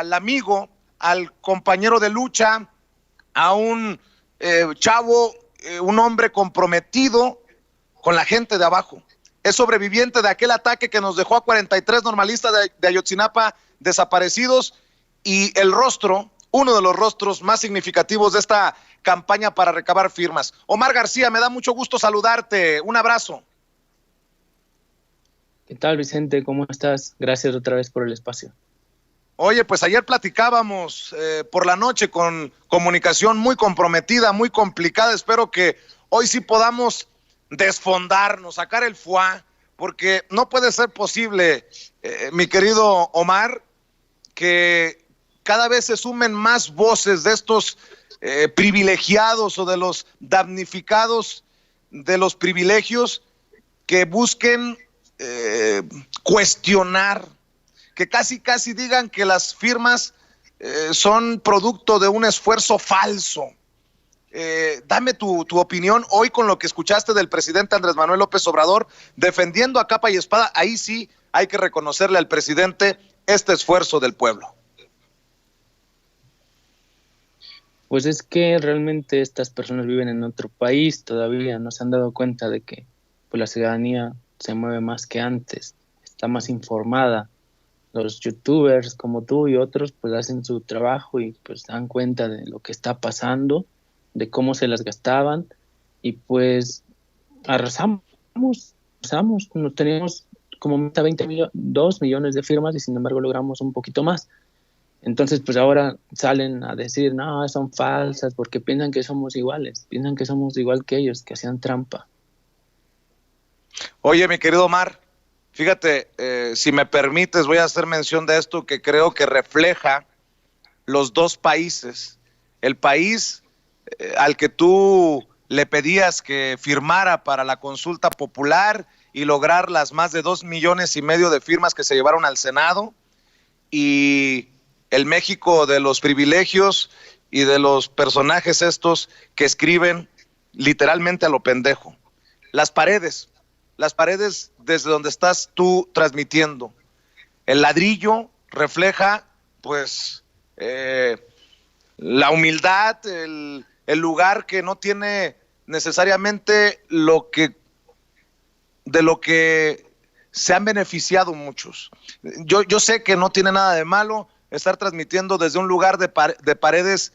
al amigo, al compañero de lucha, a un chavo, un hombre comprometido con la gente de abajo. Es sobreviviente de aquel ataque que nos dejó a 43 normalistas de Ayotzinapa desaparecidos, y el rostro, uno de los rostros más significativos de esta campaña para recabar firmas. Omar García, me da mucho gusto saludarte. Un abrazo. ¿Qué tal, Vicente? ¿Cómo estás? Gracias otra vez por el espacio. Oye, pues ayer platicábamos por la noche con comunicación muy comprometida, muy complicada. Espero que hoy sí podamos desfondarnos, sacar el foie, porque no puede ser posible, mi querido Omar, que cada vez se sumen más voces de estos privilegiados o de los damnificados de los privilegios que busquen cuestionar, que casi digan que las firmas son producto de un esfuerzo falso. Dame tu opinión hoy con lo que escuchaste del presidente Andrés Manuel López Obrador defendiendo a capa y espada. Ahí sí hay que reconocerle al presidente este esfuerzo del pueblo. Pues es que realmente estas personas viven en otro país, todavía no se han dado cuenta de que pues, la ciudadanía se mueve más que antes, está más informada. Los youtubers como tú y otros pues hacen su trabajo y pues dan cuenta de lo que está pasando, de cómo se las gastaban, y pues arrasamos, nos teníamos como meta 2 millones de firmas y sin embargo logramos un poquito más. Entonces pues ahora salen a decir, no, son falsas porque piensan que somos iguales, piensan que somos igual que ellos, que hacían trampa. Oye, mi querido Omar, fíjate, si me permites, voy a hacer mención de esto que creo que refleja los dos países. El país al que tú le pedías que firmara para la consulta popular y lograr las más de 2,5 millones de firmas que se llevaron al Senado, y el México de los privilegios y de los personajes estos que escriben literalmente a lo pendejo. Las paredes desde donde estás tú transmitiendo. El ladrillo refleja, pues, la humildad, el lugar que no tiene necesariamente de lo que se han beneficiado muchos. Yo sé que no tiene nada de malo estar transmitiendo desde un lugar de paredes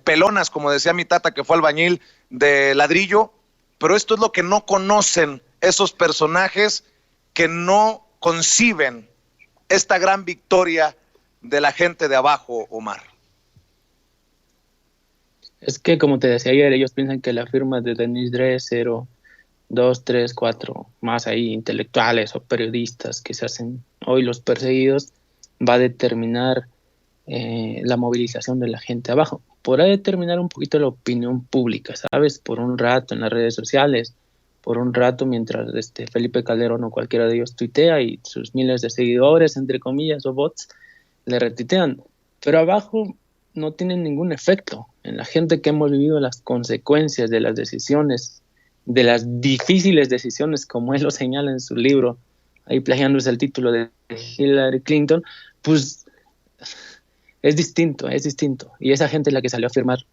pelonas, como decía mi tata que fue albañil, de ladrillo, pero esto es lo que no conocen esos personajes que no conciben esta gran victoria de la gente de abajo, Omar. Es que, como te decía ayer, ellos piensan que la firma de Denise Dresser o 2, 3, 4 más ahí intelectuales o periodistas que se hacen hoy los perseguidos va a determinar la movilización de la gente abajo. Podrá determinar un poquito la opinión pública, ¿sabes? Por un rato en las redes sociales, por un rato mientras Felipe Calderón o cualquiera de ellos tuitea y sus miles de seguidores, entre comillas, o bots, le retuitean. Pero abajo no tienen ningún efecto en la gente que hemos vivido las consecuencias de las decisiones, de las difíciles decisiones, como él lo señala en su libro, ahí plagiándose el título de Hillary Clinton. Pues es distinto. Y esa gente es la que salió a firmar.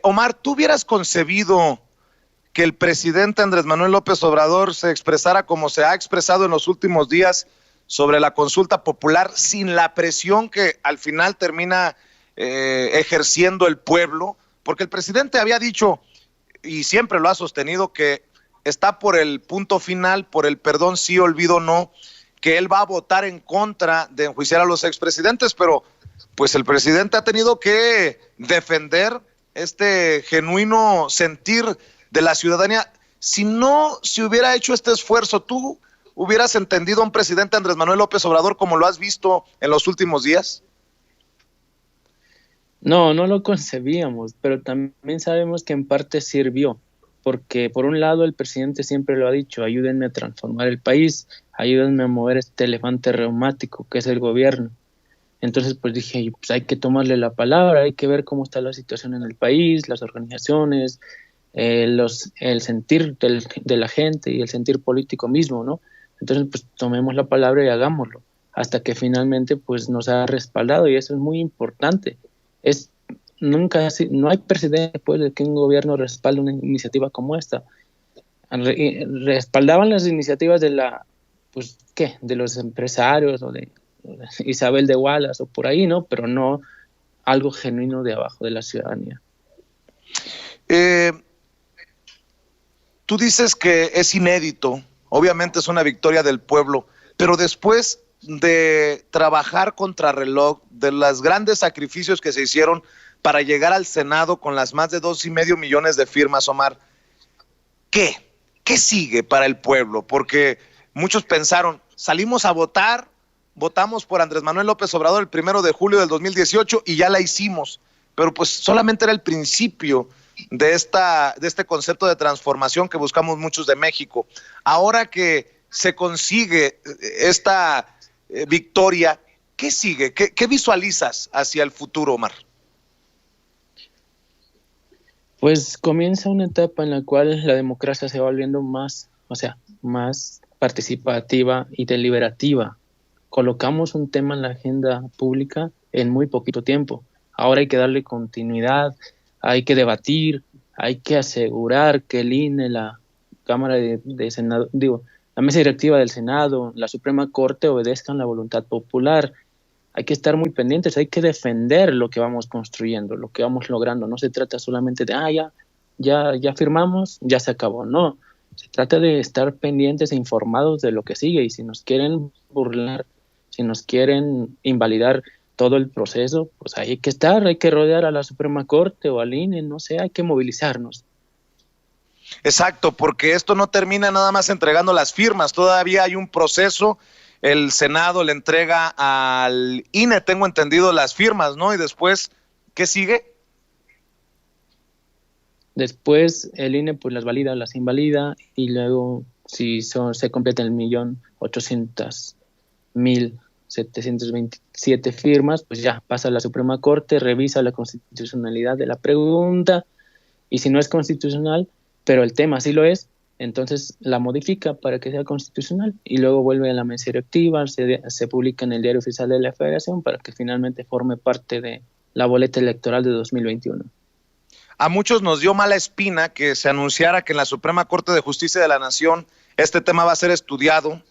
Omar, ¿tú hubieras concebido que el presidente Andrés Manuel López Obrador se expresara como se ha expresado en los últimos días sobre la consulta popular, sin la presión que al final termina ejerciendo el pueblo? Porque el presidente había dicho, y siempre lo ha sostenido, que está por el punto final, por el perdón sí, olvido no, que él va a votar en contra de enjuiciar a los expresidentes, pero pues el presidente ha tenido que defender este genuino sentir de la ciudadanía. Si no se hubiera hecho este esfuerzo, ¿tú hubieras entendido a un presidente Andrés Manuel López Obrador como lo has visto en los últimos días? No lo concebíamos, pero también sabemos que en parte sirvió, porque por un lado el presidente siempre lo ha dicho, ayúdenme a transformar el país, ayúdenme a mover este elefante reumático que es el gobierno. Entonces pues dije, pues hay que tomarle la palabra, hay que ver cómo está la situación en el país, las organizaciones, el sentir de la gente y el sentir político mismo, ¿no? Entonces pues tomemos la palabra y hagámoslo. hasta que finalmente pues nos ha respaldado, y eso es muy importante. No hay precedente pues de que un gobierno respalde una iniciativa como esta. Respaldaban las iniciativas de los empresarios o de Isabel de Wallace o por ahí, ¿no? Pero no algo genuino de abajo de la ciudadanía. Tú dices que es inédito, obviamente es una victoria del pueblo, pero después de trabajar contrarreloj, de los grandes sacrificios que se hicieron para llegar al Senado con las más de 2.5 millones de firmas, Omar, ¿qué sigue para el pueblo? Porque muchos pensaron, salimos a votar, votamos por Andrés Manuel López Obrador el 1 de julio del 2018 y ya la hicimos, pero pues solamente era el principio de este concepto de transformación que buscamos muchos de México. Ahora que se consigue esta victoria, ¿qué sigue? ¿Qué visualizas hacia el futuro, Omar? Pues comienza una etapa en la cual la democracia se va volviendo más participativa y deliberativa. Colocamos un tema en la agenda pública en muy poquito tiempo. Ahora hay que darle continuidad, hay que debatir, hay que asegurar que el INE, la Cámara de Senado, la mesa directiva del Senado, la Suprema Corte obedezcan la voluntad popular. Hay que estar muy pendientes, hay que defender lo que vamos construyendo, lo que vamos logrando. No se trata solamente de, ya firmamos, ya se acabó. No, se trata de estar pendientes e informados de lo que sigue. Y si nos quieren burlar, si nos quieren invalidar todo el proceso, pues hay que estar, hay que rodear a la Suprema Corte o al INE, no sé, hay que movilizarnos. Exacto, porque esto no termina nada más entregando las firmas, todavía hay un proceso. El Senado le entrega al INE, tengo entendido, las firmas, ¿no? Y después, ¿qué sigue? Después el INE pues las valida, las invalida, y luego si se completa el 1.800.727 firmas, pues ya pasa a la Suprema Corte, revisa la constitucionalidad de la pregunta, y si no es constitucional, pero el tema sí lo es, entonces la modifica para que sea constitucional y luego vuelve a la mesa directiva, se publica en el Diario Oficial de la Federación para que finalmente forme parte de la boleta electoral de 2021. A muchos nos dio mala espina que se anunciara que en la Suprema Corte de Justicia de la Nación este tema va a ser estudiado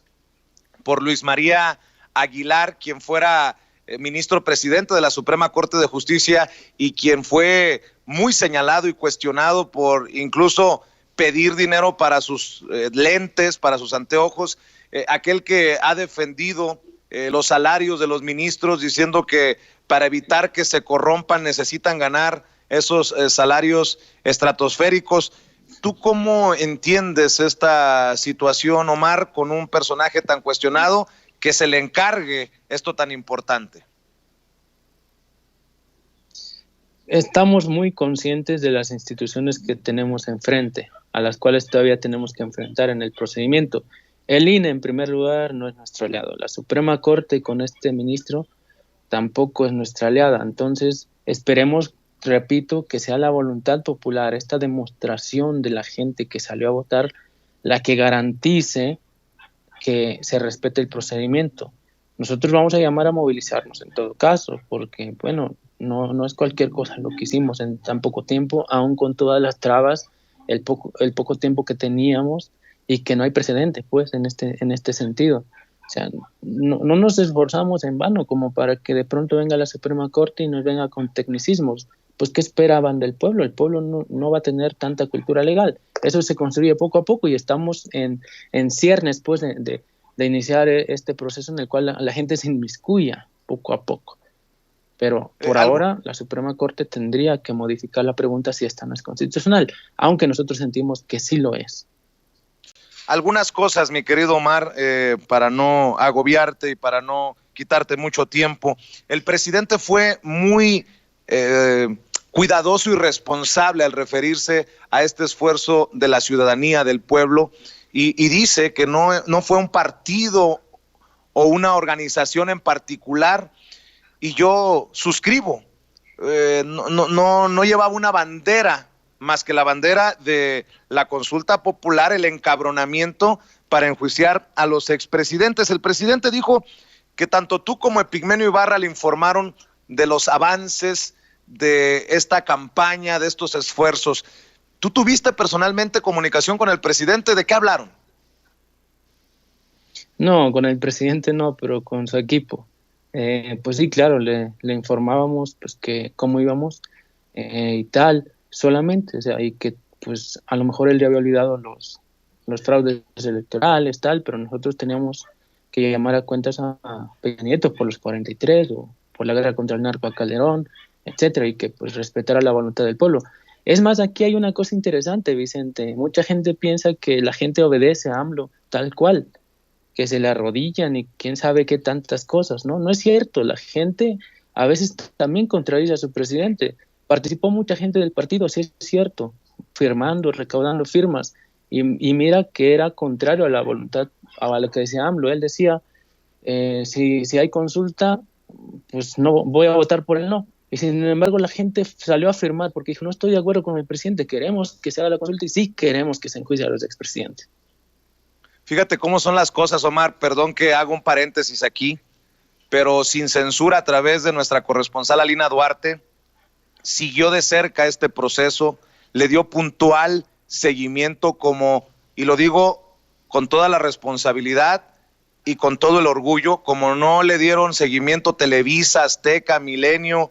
por Luis María Aguilar, quien fuera ministro presidente de la Suprema Corte de Justicia y quien fue muy señalado y cuestionado por incluso pedir dinero para sus lentes, para sus anteojos, aquel que ha defendido los salarios de los ministros diciendo que para evitar que se corrompan necesitan ganar esos salarios estratosféricos. ¿Tú cómo entiendes esta situación, Omar, con un personaje tan cuestionado que se le encargue esto tan importante? Estamos muy conscientes de las instituciones que tenemos enfrente, a las cuales todavía tenemos que enfrentar en el procedimiento. El INE, en primer lugar, no es nuestro aliado. La Suprema Corte con este ministro tampoco es nuestra aliada. Entonces, esperemos, repito, que sea la voluntad popular, esta demostración de la gente que salió a votar, la que garantice que se respete el procedimiento. Nosotros vamos a llamar a movilizarnos en todo caso, porque, bueno, no es cualquier cosa lo que hicimos en tan poco tiempo, aún con todas las trabas, el poco tiempo que teníamos y que no hay precedente, pues, en este sentido. O sea, no nos esforzamos en vano como para que de pronto venga la Suprema Corte y nos venga con tecnicismos. Pues, ¿qué esperaban del pueblo? El pueblo no va a tener tanta cultura legal. Eso se construye poco a poco y estamos en ciernes, pues, de iniciar este proceso en el cual la gente se inmiscuya poco a poco. Pero por ahora la Suprema Corte tendría que modificar la pregunta si esta no es constitucional, aunque nosotros sentimos que sí lo es. Algunas cosas, mi querido Omar, para no agobiarte y para no quitarte mucho tiempo. El presidente fue muy cuidadoso y responsable al referirse a este esfuerzo de la ciudadanía, del pueblo, y dice que no fue un partido o una organización en particular, y yo suscribo, no llevaba una bandera más que la bandera de la consulta popular, el encabronamiento para enjuiciar a los expresidentes. El presidente dijo que tanto tú como Epigmenio Ibarra le informaron de los avances de esta campaña, de estos esfuerzos. ¿Tú tuviste personalmente comunicación con el presidente? ¿De qué hablaron? No, con el presidente no, pero con su equipo. Pues sí, claro, le informábamos pues que cómo íbamos y tal, solamente, o sea, y que pues a lo mejor él ya había olvidado los fraudes electorales, tal, pero nosotros teníamos que llamar a cuentas a Peña Nieto por los 43 o por la guerra contra el narco a Calderón, etcétera, y que pues respetara la voluntad del pueblo. Es más, aquí hay una cosa interesante, Vicente. Mucha gente piensa que la gente obedece a AMLO, tal cual, que se le arrodillan y quién sabe qué tantas cosas, ¿no? No es cierto, la gente a veces también contradice a su presidente. Participó mucha gente del partido, sí es cierto, firmando, recaudando firmas, y mira que era contrario a la voluntad, a lo que decía AMLO. Él decía, si hay consulta, pues no voy a votar por el no. Y sin embargo la gente salió a firmar porque dijo, no estoy de acuerdo con el presidente, queremos que se haga la consulta y sí queremos que se enjuicie a los expresidentes. Fíjate cómo son las cosas, Omar, perdón que hago un paréntesis aquí, pero sin censura a través de nuestra corresponsal Alina Duarte, siguió de cerca este proceso, le dio puntual seguimiento como, y lo digo con toda la responsabilidad y con todo el orgullo, como no le dieron seguimiento Televisa, Azteca, Milenio,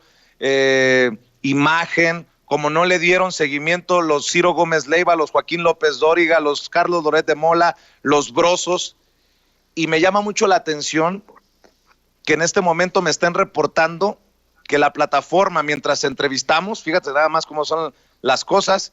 Imagen, como no le dieron seguimiento los Ciro Gómez Leiva, los Joaquín López Dóriga, los Carlos Loret de Mola, los Brosos, y me llama mucho la atención que en este momento me estén reportando que la plataforma, mientras entrevistamos, fíjate nada más cómo son las cosas,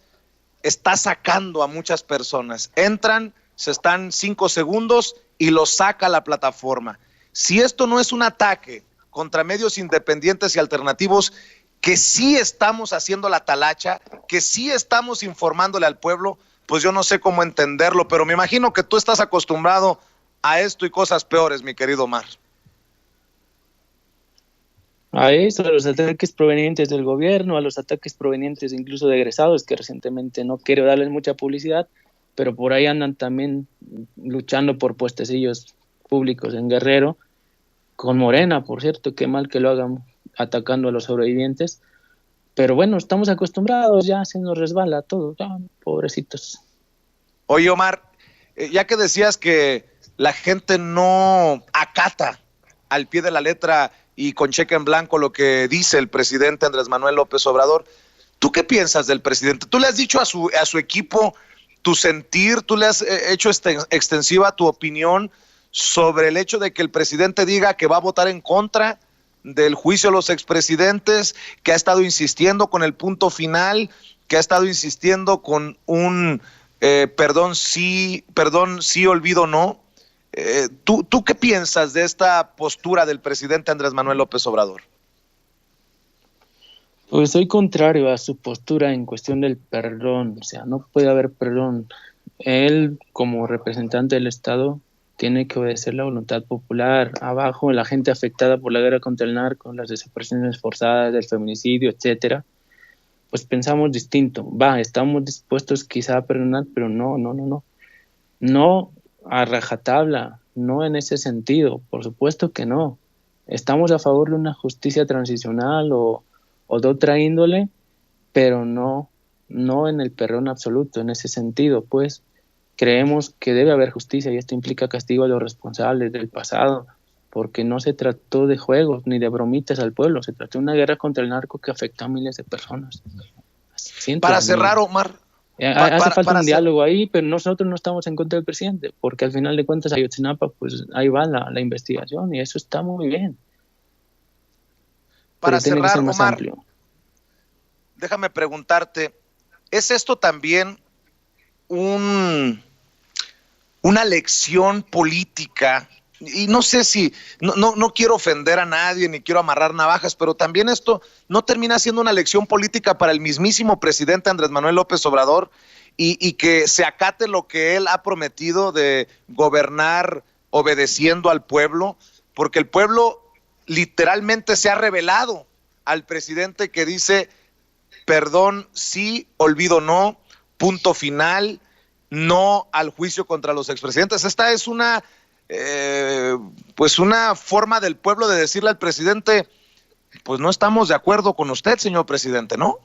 está sacando a muchas personas. Entran, se están 5 segundos y los saca la plataforma. Si esto no es un ataque contra medios independientes y alternativos, que sí estamos haciendo la talacha, que sí estamos informándole al pueblo, pues yo no sé cómo entenderlo, pero me imagino que tú estás acostumbrado a esto y cosas peores, mi querido Omar. A eso, a los ataques provenientes del gobierno, a los ataques provenientes incluso de egresados, que recientemente no quiero darles mucha publicidad, pero por ahí andan también luchando por puestecillos públicos en Guerrero, con Morena, por cierto, qué mal que lo hagan atacando a los sobrevivientes, pero bueno, estamos acostumbrados, ya se nos resbala todo, ya, pobrecitos. Oye, Omar, ya que decías que la gente no acata al pie de la letra y con cheque en blanco lo que dice el presidente Andrés Manuel López Obrador, ¿tú qué piensas del presidente? ¿Tú le has dicho a su equipo tu sentir, tú le has hecho extensiva tu opinión sobre el hecho de que el presidente diga que va a votar en contra del juicio a los expresidentes, que ha estado insistiendo con el punto final, que ha estado insistiendo con un perdón sí, olvido no? ¿Tú qué piensas de esta postura del presidente Andrés Manuel López Obrador? Pues soy contrario a su postura en cuestión del perdón, o sea, no puede haber perdón. Él, como representante del Estado, tiene que obedecer la voluntad popular. Abajo, la gente afectada por la guerra contra el narco, las desapariciones forzadas, el feminicidio, etcétera, pues pensamos distinto. Estamos dispuestos quizá a perdonar, pero no a rajatabla, no en ese sentido, por supuesto que no. Estamos a favor de una justicia transicional o de otra índole, pero no en el perdón absoluto, en ese sentido, pues creemos que debe haber justicia y esto implica castigo a los responsables del pasado, porque no se trató de juegos ni de bromitas al pueblo, se trató de una guerra contra el narco que afectó a miles de personas. Para cerrar, Omar, hace falta un diálogo ahí, pero nosotros no estamos en contra del presidente, porque al final de cuentas Ayotzinapa, pues ahí va la investigación y eso está muy bien. Para cerrar, Omar, amplio. Déjame preguntarte, ¿es esto también una lección política? Y no sé si, no quiero ofender a nadie, ni quiero amarrar navajas, pero también esto no termina siendo una lección política para el mismísimo presidente Andrés Manuel López Obrador y que se acate lo que él ha prometido de gobernar obedeciendo al pueblo, porque el pueblo literalmente se ha revelado al presidente que dice perdón sí, olvido no, punto final, no al juicio contra los expresidentes. Esta es una pues una forma del pueblo de decirle al presidente, pues no estamos de acuerdo con usted, señor presidente, ¿no?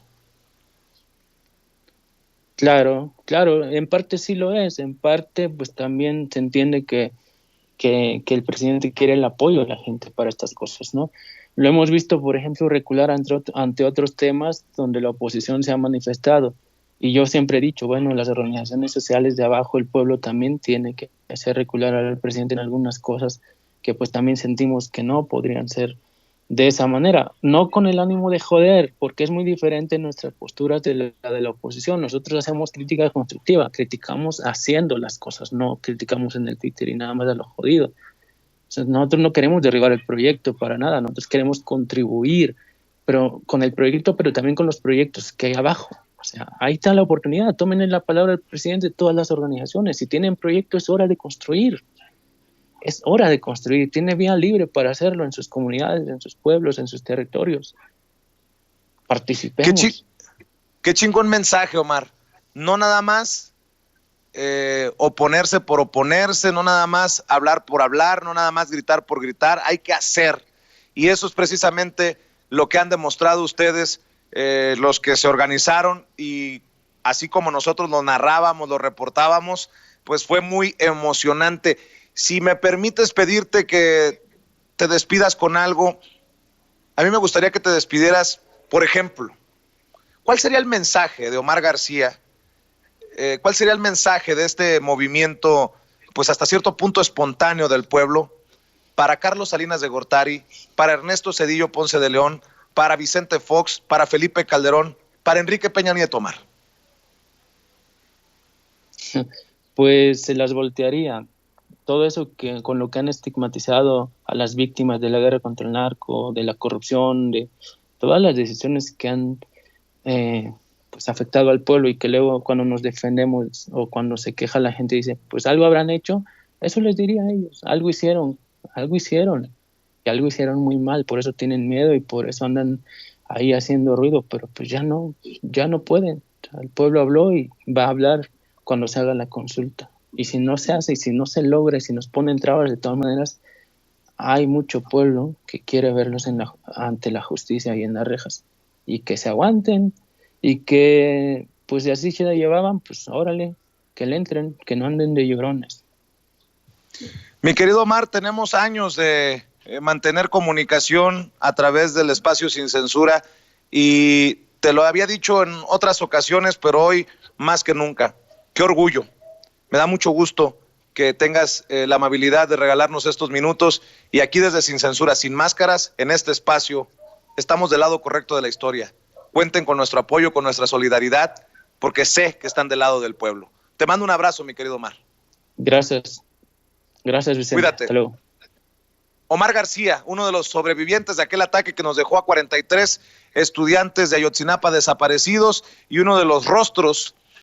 Claro, claro, en parte sí lo es, en parte pues también se entiende que el presidente quiere el apoyo de la gente para estas cosas, ¿no? Lo hemos visto, por ejemplo, recular ante otros temas donde la oposición se ha manifestado. Y yo siempre he dicho, bueno, las organizaciones sociales de abajo, el pueblo también tiene que hacer recular al presidente en algunas cosas que pues también sentimos que no podrían ser de esa manera, no con el ánimo de joder, porque es muy diferente nuestras posturas de la oposición. Nosotros hacemos crítica constructiva, criticamos haciendo las cosas, no criticamos en el Twitter y nada más a lo jodido. O sea, nosotros no queremos derribar el proyecto para nada, nosotros queremos contribuir pero con el proyecto, pero también con los proyectos que hay abajo. O sea, ahí está la oportunidad, tomen la palabra el presidente de todas las organizaciones. Si tienen proyectos, es hora de construir. Es hora de construir, tiene vía libre para hacerlo en sus comunidades, en sus pueblos, en sus territorios. Participemos. Qué chingón mensaje, Omar. No nada más oponerse por oponerse, no nada más hablar por hablar, no nada más gritar por gritar, hay que hacer. Y eso es precisamente lo que han demostrado ustedes, los que se organizaron, y así como nosotros lo narrábamos, lo reportábamos, pues fue muy emocionante. Si me permites pedirte que te despidas con algo, a mí me gustaría que te despidieras, por ejemplo, ¿cuál sería el mensaje de Omar García? ¿Cuál sería el mensaje de este movimiento, pues hasta cierto punto espontáneo del pueblo, para Carlos Salinas de Gortari, para Ernesto Zedillo Ponce de León, para Vicente Fox, para Felipe Calderón, para Enrique Peña Nieto, Omar? Pues se las voltearía. Todo eso que con lo que han estigmatizado a las víctimas de la guerra contra el narco, de la corrupción, de todas las decisiones que han pues afectado al pueblo, y que luego cuando nos defendemos o cuando se queja la gente dice, pues algo habrán hecho, eso les diría a ellos, algo hicieron y algo hicieron muy mal, por eso tienen miedo y por eso andan ahí haciendo ruido, pero pues ya no pueden. O sea, el pueblo habló y va a hablar cuando se haga la consulta. Y si no se hace, y si no se logra, y si nos ponen trabas, de todas maneras, hay mucho pueblo que quiere verlos ante la justicia y en las rejas. Y que se aguanten, y que, pues si así se la llevaban, pues órale, que le entren, que no anden de llorones. Mi querido Omar, tenemos años de mantener comunicación a través del espacio Sin Censura, y te lo había dicho en otras ocasiones, pero hoy más que nunca. Qué orgullo. Me da mucho gusto que tengas la amabilidad de regalarnos estos minutos, y aquí desde Sin Censura, sin máscaras, en este espacio, estamos del lado correcto de la historia. Cuenten con nuestro apoyo, con nuestra solidaridad, porque sé que están del lado del pueblo. Te mando un abrazo, mi querido Omar. Gracias. Gracias, Vicente. Cuídate. Hasta luego. Omar García, uno de los sobrevivientes de aquel ataque que nos dejó a 43 estudiantes de Ayotzinapa desaparecidos, y uno de los rostros